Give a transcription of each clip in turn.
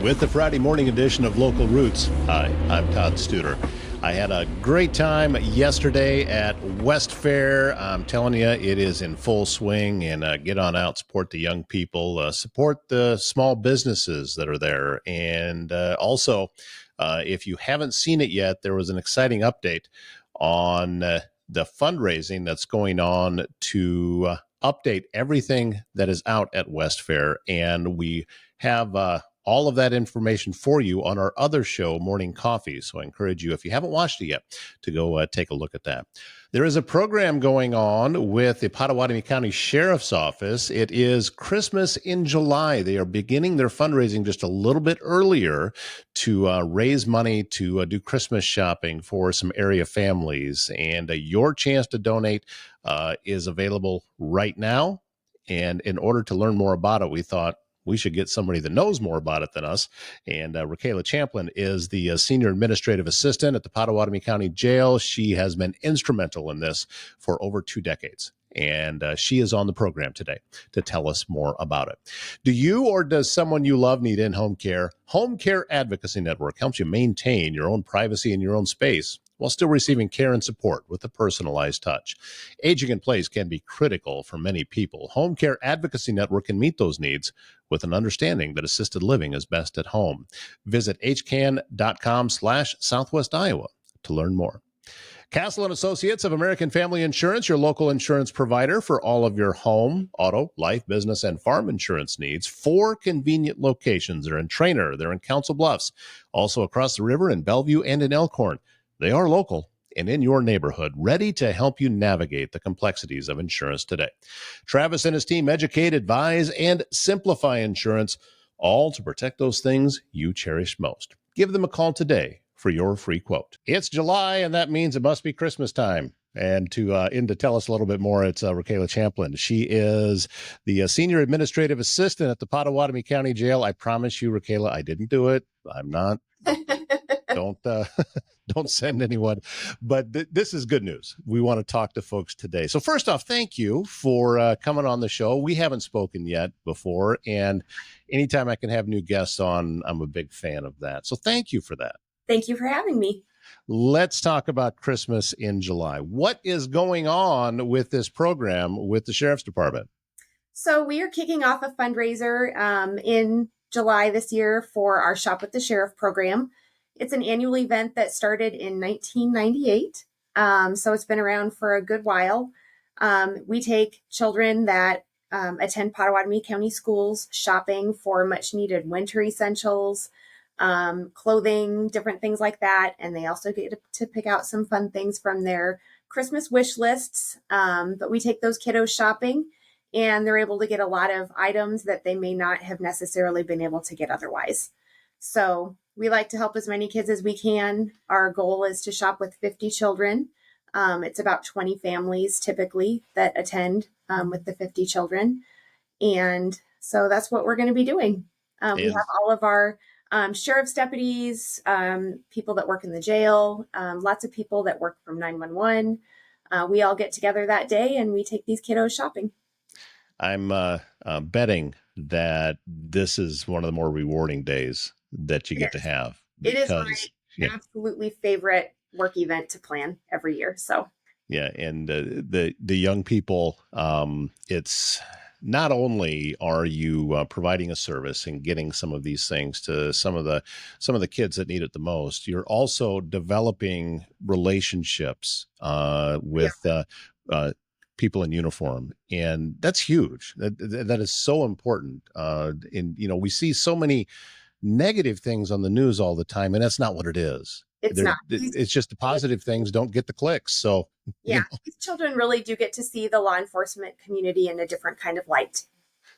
with the Friday morning edition of Local Roots. Hi, I'm Todd Studer. I had a great time yesterday at West Fair. I'm telling you, it is in full swing, and get on out, support the young people, support the small businesses that are there. And also, if you haven't seen it yet, there was an exciting update on the fundraising that's going on to update everything that is out at West Fair. And we have all of that information for you on our other show, Morning Coffee. So I encourage you, if you haven't watched it yet, to go take a look at that. There is a program going on with the Pottawattamie County Sheriff's Office. It is Christmas in July. They are beginning their fundraising just a little bit earlier to raise money to do Christmas shopping for some area families. And your chance to donate is available right now. And in order to learn more about it, we thought we should get somebody that knows more about it than us. And Rikayla Champlin is the senior administrative assistant at the Pottawattamie County Jail. She has been instrumental in this for over 2 decades. And she is on the program today to tell us more about it. Do you or does someone you love need in-home care? Home Care Advocacy Network helps you maintain your own privacy in your own space while still receiving care and support with a personalized touch. Aging in place can be critical for many people. Home Care Advocacy Network can meet those needs with an understanding that assisted living is best at home. Visit hcan.com/Southwest Iowa to learn more. Castle & Associates of American Family Insurance, your local insurance provider for all of your home, auto, life, business, and farm insurance needs. 4 convenient locations. They're in Trainer, they're in Council Bluffs, also across the river in Bellevue and in Elkhorn. They are local and in your neighborhood, ready to help you navigate the complexities of insurance today. Travis and his team educate, advise, and simplify insurance, all to protect those things you cherish most. Give them a call today for your free quote. It's July, and that means it must be Christmas time. And to tell us a little bit more, it's Rikayla Champlin. She is the senior administrative assistant at the Pottawattamie County Jail. I promise you, Rikayla, I didn't do it. I'm not. Don't don't send anyone. But this is good news. We want to talk to folks today. So first off, thank you for coming on the show. We haven't spoken yet before, and anytime I can have new guests on, I'm a big fan of that. So thank you for that. Thank you for having me. Let's talk about Christmas in July. What is going on with this program with the Sheriff's Department? So we are kicking off a fundraiser in July this year for our Shop with the Sheriff program. It's an annual event that started in 1998. So it's been around for a good while. We take children that attend Pottawattamie County schools shopping for much needed winter essentials, clothing, different things like that. And they also get to pick out some fun things from their Christmas wish lists. But we take those kiddos shopping, and they're able to get a lot of items that they may not have necessarily been able to get otherwise. So we like to help as many kids as we can. Our goal is to shop with 50 children. It's about 20 families typically that attend with the 50 children. And so that's what we're going to be doing. We have all of our sheriff's deputies, people that work in the jail, lots of people that work from 911. We all get together that day and we take these kiddos shopping. I'm betting that this is one of the more rewarding days that you get to have. It is my absolutely favorite work event to plan every year. So yeah, and the young people, it's not only are you providing a service and getting some of these things to some of the kids that need it the most, you're also developing relationships with people in uniform, and that's huge. That is so important. And we see so many negative things on the news all the time, and that's not what it is. It's not. It's just the positive things don't get the clicks. So these children really do get to see the law enforcement community in a different kind of light.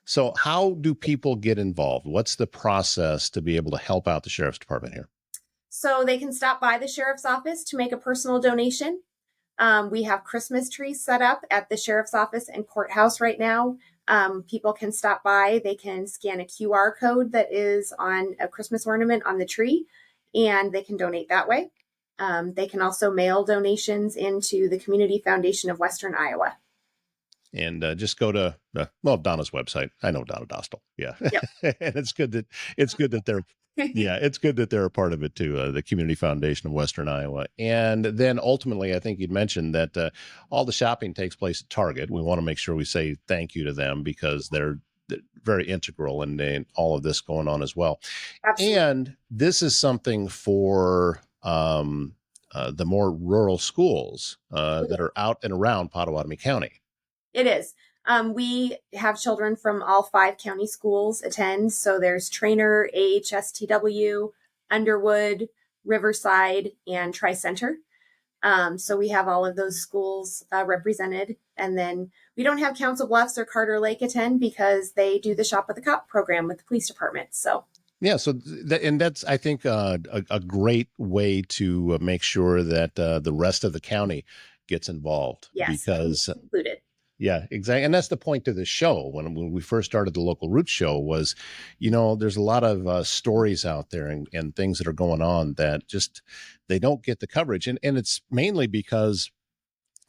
So how do people get involved? What's the process to be able to help out the Sheriff's Department here? So they can stop by the Sheriff's office to make a personal donation. We have Christmas trees set up at the Sheriff's office and courthouse right now. People can stop by. They can scan a QR code that is on a Christmas ornament on the tree, and they can donate that way. They can also mail donations into the Community Foundation of Western Iowa. And just go to Donna's website. I know Donna Dostal. Yeah, yep. And it's good that Yeah, it's good that they're a part of it too, the Community Foundation of Western Iowa. And then ultimately, I think you'd mentioned that all the shopping takes place at Target. We want to make sure we say thank you to them because they're very integral in all of this going on as well. Absolutely. And this is something for the more rural schools that are out and around Pottawattamie County. It is. We have children from all 5 county schools attend. So there's Trainer, AHSTW, Underwood, Riverside, and Tri Center. So we have all of those schools represented. And then we don't have Council Bluffs or Carter Lake attend because they do the Shop with the Cop program with the police department. So Yeah, so and that's I think a great way to make sure that the rest of the county gets involved yes, because included. yeah, exactly. And that's the point of the show. When we first started the Local Roots Show was, there's a lot of stories out there and things that are going on that just they don't get the coverage. And it's mainly because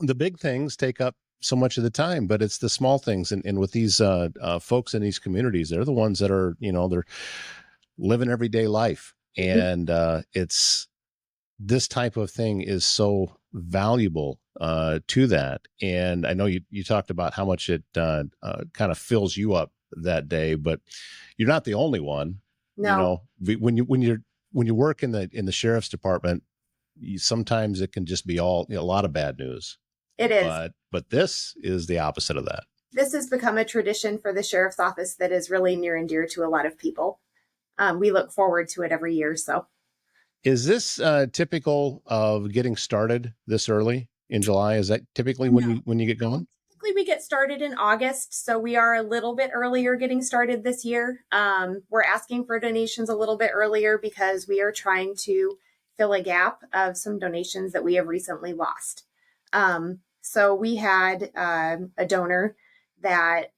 the big things take up so much of the time, but it's the small things. And with these folks in these communities, they're the ones that are, they're living everyday life. Mhm. And it's this type of thing is so valuable to that. And I know you talked about how much it kind of fills you up that day, but you're not the only one. No, When you work in the sheriff's department, sometimes it can just be all a lot of bad news. it is. But this is the opposite of that. This has become a tradition for the sheriff's office that is really near and dear to a lot of people. We look forward to it every year. So Is this typical of getting started this early in July? Is that typically when no. you get going? Typically, we get started in August, so we are a little bit earlier getting started this year. We're asking for donations a little bit earlier because we are trying to fill a gap of some donations that we have recently lost. So we had a donor that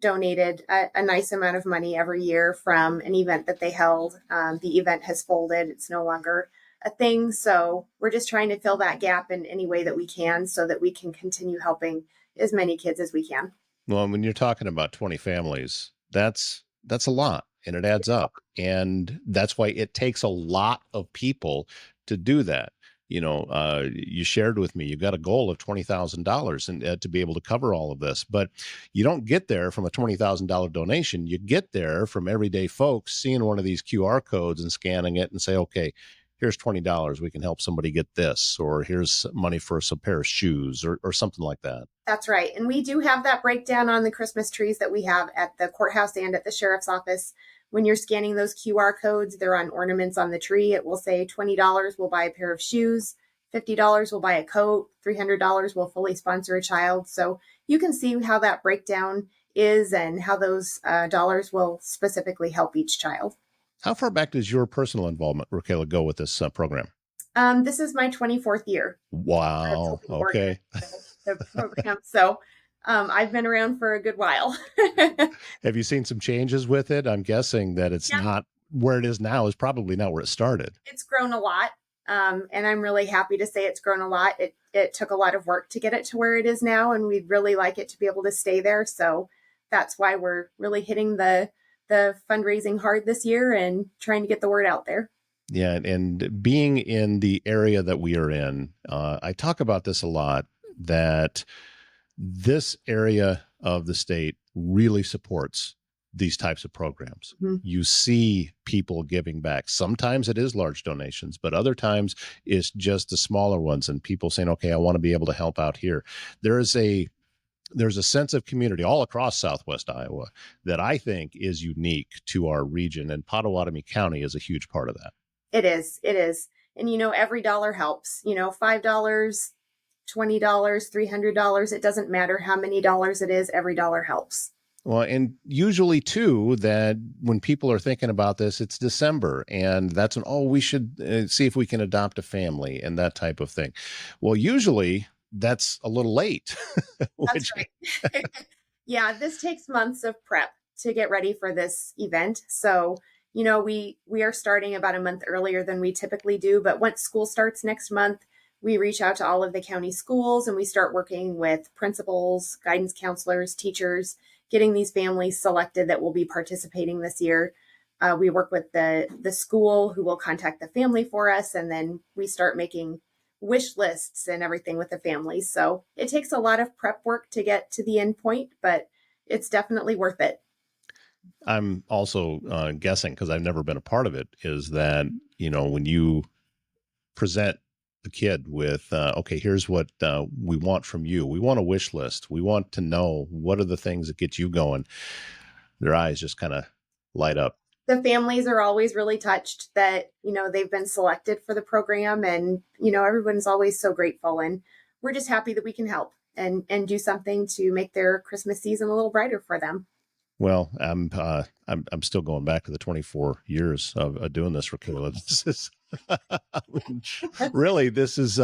donated a nice amount of money every year from an event that they held. The event has folded, it's no longer a thing. So we're just trying to fill that gap in any way that we can so that we can continue helping as many kids as we can. Well, when you're talking about 20 families, that's a lot and it adds up. And that's why it takes a lot of people to do that. You shared with me, you've got a goal of $20,000 and to be able to cover all of this, but you don't get there from a $20,000 donation. You get there from everyday folks seeing one of these QR codes and scanning it and say, okay, here's $20. We can help somebody get this, or here's money for some pair of shoes or something like that. That's right. And we do have that breakdown on the Christmas trees that we have at the courthouse and at the sheriff's office. When you're scanning those QR codes, they're on ornaments on the tree. It will say $20 will buy a pair of shoes, $50 will buy a coat, $300 will fully sponsor a child. So you can see how that breakdown is and how those dollars will specifically help each child. How far back does your personal involvement, Rikayla, go with this program? This is my 24th year Wow. Okay. the program. So I've been around for a good while. Have you seen some changes with it? I'm guessing that it's Yeah, not where it is now is probably not where it started. it's grown a lot. And I'm really happy to say it's grown a lot. It took a lot of work to get it to where it is now, and we'd really like it to be able to stay there. So that's why we're really hitting the fundraising hard this year and trying to get the word out there. Yeah. And being in the area that we are in, I talk about this a lot that this area of the state really supports these types of programs. Mm-hmm. You see people giving back. Sometimes it is large donations, but other times it's just the smaller ones and people saying, okay, I want to be able to help out here. There's a sense of community all across Southwest Iowa that I think is unique to our region, and Pottawattamie County is a huge part of that. It is. It is. And, every dollar helps. $5, $20, $300. It doesn't matter how many dollars it is. Every dollar helps. Well, and usually too, that when people are thinking about this, it's December, and that's when, we should see if we can adopt a family and that type of thing. Well, usually that's a little late. That's right. Yeah, this takes months of prep to get ready for this event. So, we are starting about a month earlier than we typically do. But once school starts next month, we reach out to all of the county schools and we start working with principals, guidance counselors, teachers, getting these families selected that will be participating this year. We work with the school, who will contact the family for us, and then we start making wish lists and everything with the families. So it takes a lot of prep work to get to the end point, but it's definitely worth it. I'm also guessing, because I've never been a part of it, is that, when you present the kid with, okay, here's what we want from you. We want a wish list. We want to know what are the things that get you going. Their eyes just kind of light up. The families are always really touched that, they've been selected for the program, and, everyone's always so grateful, and we're just happy that we can help and do something to make their Christmas season a little brighter for them. Well, I'm still going back to the 24 years of doing this, Rikayla. This is really, this is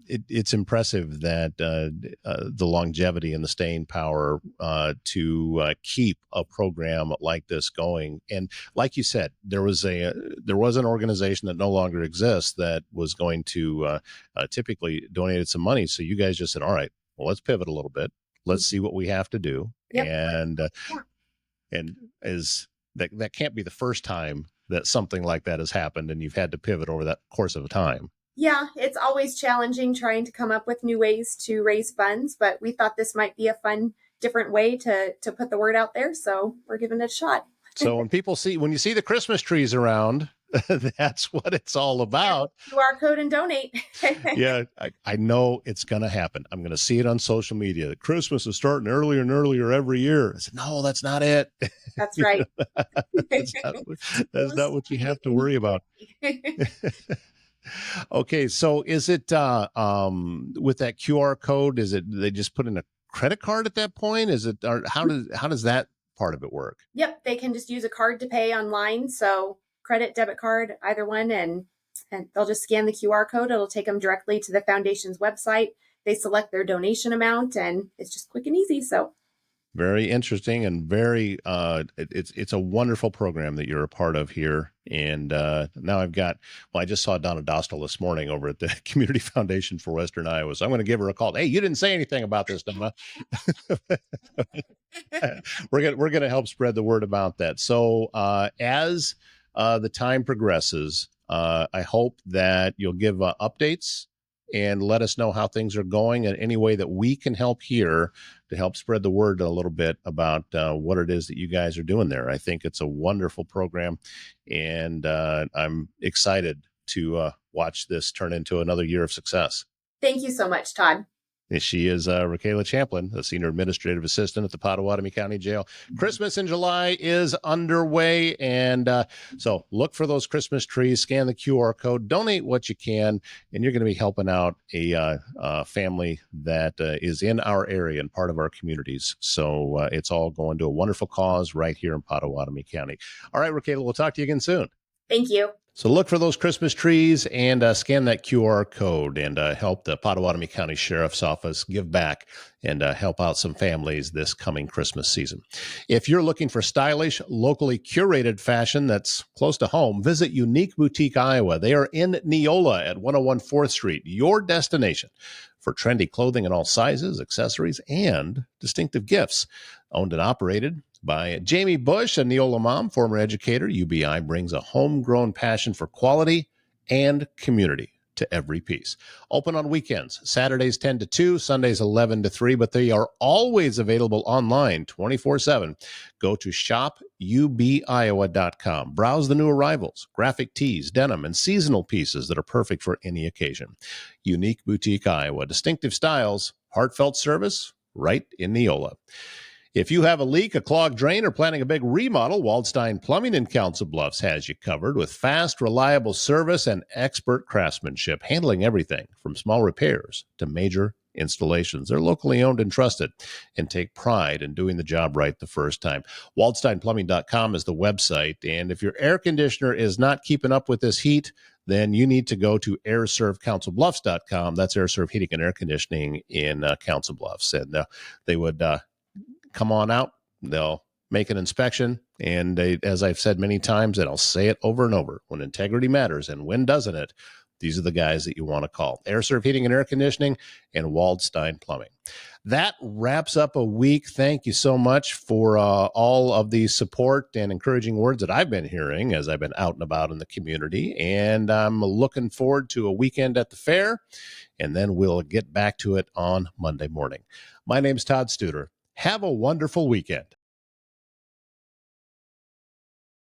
it's impressive that the longevity and the staying power to keep a program like this going. And like you said, there was an organization that no longer exists that was going to typically donate some money. So you guys just said, all right, well, let's pivot a little bit. Let's see what we have to do. Yep. And is that can't be the first time that something like that has happened, and you've had to pivot over that course of time. Yeah, it's always challenging trying to come up with new ways to raise funds, but we thought this might be a fun, different way to put the word out there. So we're giving it a shot. So when you see the Christmas trees around, that's what it's all about. QR code and donate. Yeah, I know it's going to happen. I'm going to see it on social media. Christmas is starting earlier and earlier every year. I said, no, that's not it. That's right. That's not what you have to worry about. Okay, so is it with that QR code? Is it they just put in a credit card at that point? Is it, or how does that part of it work? Yep, they can just use a card to pay online. So credit, debit card, either one, and they'll just scan the QR code. It'll take them directly to the foundation's website. They select their donation amount, and it's just quick and easy. So very interesting, and very it's a wonderful program that you're a part of here. And now I just saw Donna Dostal this morning over at the Community Foundation for Western Iowa. So I'm going to give her a call. Hey, you didn't say anything about this, Donna. We're gonna help spread the word about that. So as the time progresses, I hope that you'll give updates and let us know how things are going, and any way that we can help here to help spread the word a little bit about what it is that you guys are doing there. I think it's a wonderful program, and I'm excited to watch this turn into another year of success. Thank you so much, Todd. She is Rikayla Champlin, the Senior Administrative Assistant at the Pottawattamie County Jail. Christmas in July is underway, and so look for those Christmas trees, scan the QR code, donate what you can, and you're going to be helping out a family that is in our area and part of our communities. So it's all going to a wonderful cause right here in Pottawattamie County. All right, Rikayla, we'll talk to you again soon. Thank you. So look for those Christmas trees and scan that QR code, and help the Pottawattamie County Sheriff's Office give back and help out some families this coming Christmas season. If you're looking for stylish, locally curated fashion that's close to home, visit Unique Boutique Iowa. They are in Neola at 101 4th Street, your destination for trendy clothing in all sizes, accessories, and distinctive gifts. Owned and operated by Jamie Bush, a Neola mom, former educator. UBI brings a homegrown passion for quality and community to every piece. Open on weekends, Saturdays 10 to 2, Sundays 11 to 3, but they are always available online 24/7. Go to shopubiowa.com. Browse the new arrivals, graphic tees, denim, and seasonal pieces that are perfect for any occasion. Unique Boutique Iowa. Distinctive styles, heartfelt service, right in Neola. If you have a leak, a clogged drain, or planning a big remodel, Waldstein Plumbing in Council Bluffs has you covered with fast, reliable service and expert craftsmanship, handling everything from small repairs to major installations. They're locally owned and trusted and take pride in doing the job right the first time. WaldsteinPlumbing.com is the website, and if your air conditioner is not keeping up with this heat, then you need to go to airservecouncilbluffs.com. That's AirServe Heating and Air Conditioning in Council Bluffs, and they would come on out. They'll make an inspection, and as I've said many times, and I'll say it over and over, when integrity matters, and when doesn't it, these are the guys that you want to call. AirServe Heating and Air Conditioning and Waldstein Plumbing. That wraps up a week. Thank you so much for all of the support and encouraging words that I've been hearing as I've been out and about in the community. And I'm looking forward to a weekend at the fair, and then we'll get back to it on Monday morning. My name's Todd Studer. Have a wonderful weekend.